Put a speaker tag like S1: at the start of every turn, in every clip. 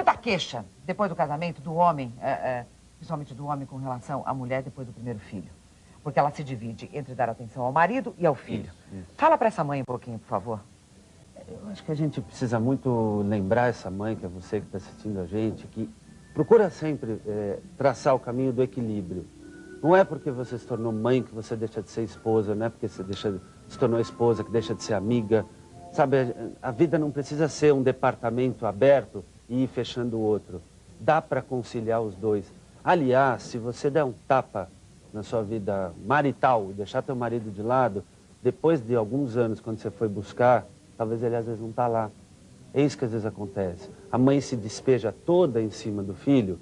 S1: muita queixa, depois do casamento, do homem, principalmente do homem com relação à mulher depois do primeiro filho. Porque ela se divide entre dar atenção ao marido e ao filho. Isso. Fala para essa mãe um pouquinho, por favor.
S2: Eu acho que a gente precisa muito lembrar essa mãe, que é você que está assistindo a gente, que procura sempre traçar o caminho do equilíbrio. Não é porque você se tornou mãe que você deixa de ser esposa, não é porque você se tornou esposa que deixa de ser amiga. Sabe, a vida não precisa ser um departamento aberto e ir fechando o outro. Dá para conciliar os dois. Aliás, se você der um tapa na sua vida marital e deixar teu marido de lado, depois de alguns anos, quando você foi buscar, talvez ele às vezes não está lá. É isso que às vezes acontece. A mãe se despeja toda em cima do filho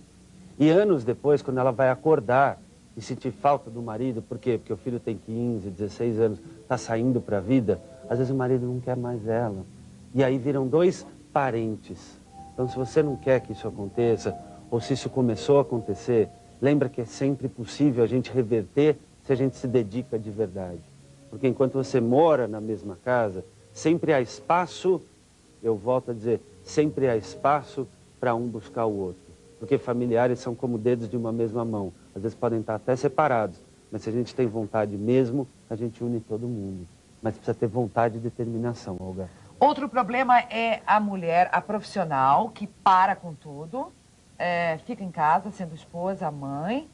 S2: e anos depois, quando ela vai acordar e sentir falta do marido, por quê? Porque o filho tem 15, 16 anos, está saindo para a vida, às vezes o marido não quer mais ela. E aí viram dois parentes. Então, se você não quer que isso aconteça, ou se isso começou a acontecer, lembra que é sempre possível a gente reverter se a gente se dedica de verdade. Porque enquanto você mora na mesma casa, sempre há espaço, eu volto a dizer, sempre há espaço para um buscar o outro. Porque familiares são como dedos de uma mesma mão. Às vezes podem estar até separados, mas se a gente tem vontade mesmo, a gente une todo mundo. Mas precisa ter vontade e determinação, Olga.
S1: Outro problema é a mulher, a profissional, que para com tudo, fica em casa sendo esposa, mãe.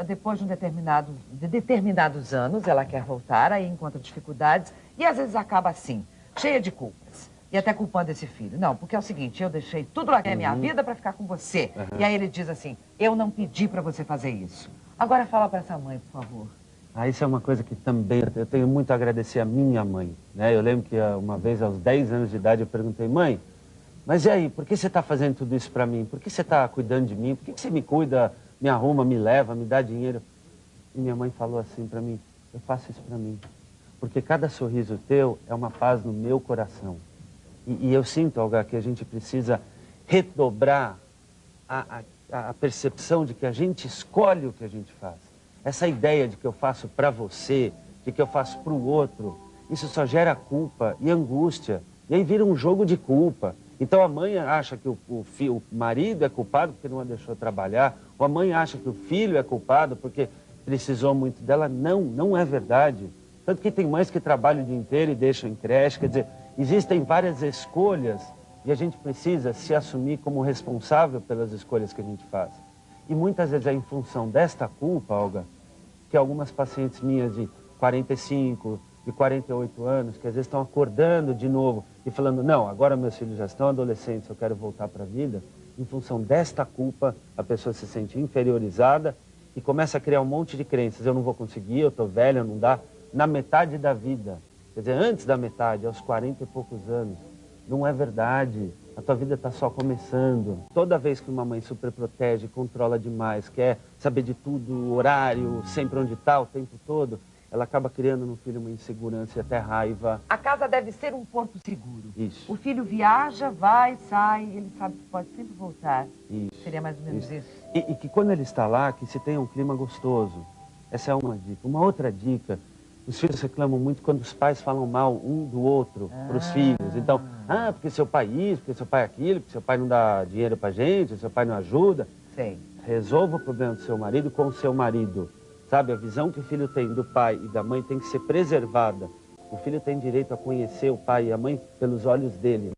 S1: Depois de determinados anos, ela quer voltar, aí encontra dificuldades e às vezes acaba assim, cheia de culpas. E até culpando esse filho. Não, porque é o seguinte, eu deixei tudo lá na minha vida para ficar com você. E aí ele diz assim, eu não pedi para você fazer isso. Agora fala para essa mãe, por favor.
S2: Isso é uma coisa que também eu tenho muito a agradecer a minha mãe, né? Eu lembro que uma vez, aos 10 anos de idade, eu perguntei, mãe, mas e aí, por que você está fazendo tudo isso para mim? Por que você está cuidando de mim? Por que você me cuida, me arruma, me leva, me dá dinheiro? E minha mãe falou assim para mim, eu faço isso para mim. Porque cada sorriso teu é uma paz no meu coração. E eu sinto, Olga, que a gente precisa redobrar a percepção de que a gente escolhe o que a gente faz. Essa ideia de que eu faço para você, de que eu faço para o outro, isso só gera culpa e angústia. E aí vira um jogo de culpa. Então a mãe acha que o marido é culpado porque não a deixou trabalhar, ou a mãe acha que o filho é culpado porque precisou muito dela. Não, não é verdade. Tanto que tem mães que trabalham o dia inteiro e deixam em creche, quer dizer, existem várias escolhas e a gente precisa se assumir como responsável pelas escolhas que a gente faz. E muitas vezes é em função desta culpa, Olga, que algumas pacientes minhas de 45, de 48 anos, que às vezes estão acordando de novo e falando, não, agora meus filhos já estão adolescentes, eu quero voltar para a vida. Em função desta culpa, a pessoa se sente inferiorizada e começa a criar um monte de crenças. Eu não vou conseguir, eu estou velha, não dá. Na metade da vida, quer dizer, antes da metade, aos 40 e poucos anos, não é verdade. A tua vida está só começando. Toda vez que uma mãe superprotege, controla demais, quer saber de tudo, o horário, sempre onde está, o tempo todo, ela acaba criando no filho uma insegurança e até raiva.
S1: A casa deve ser um porto seguro.
S2: Isso.
S1: O filho viaja, vai, sai, ele sabe que pode sempre voltar.
S2: Isso.
S1: Seria mais ou menos isso.
S2: E que quando ele está lá, que se tenha um clima gostoso. Essa é uma dica. Uma outra dica, os filhos reclamam muito quando os pais falam mal um do outro para os filhos. Então, porque seu pai isso, porque seu pai aquilo, porque seu pai não dá dinheiro pra gente, seu pai não ajuda.
S1: Sim.
S2: Resolva o problema do seu marido com o seu marido. Sabe, a visão que o filho tem do pai e da mãe tem que ser preservada. O filho tem direito a conhecer o pai e a mãe pelos olhos dele.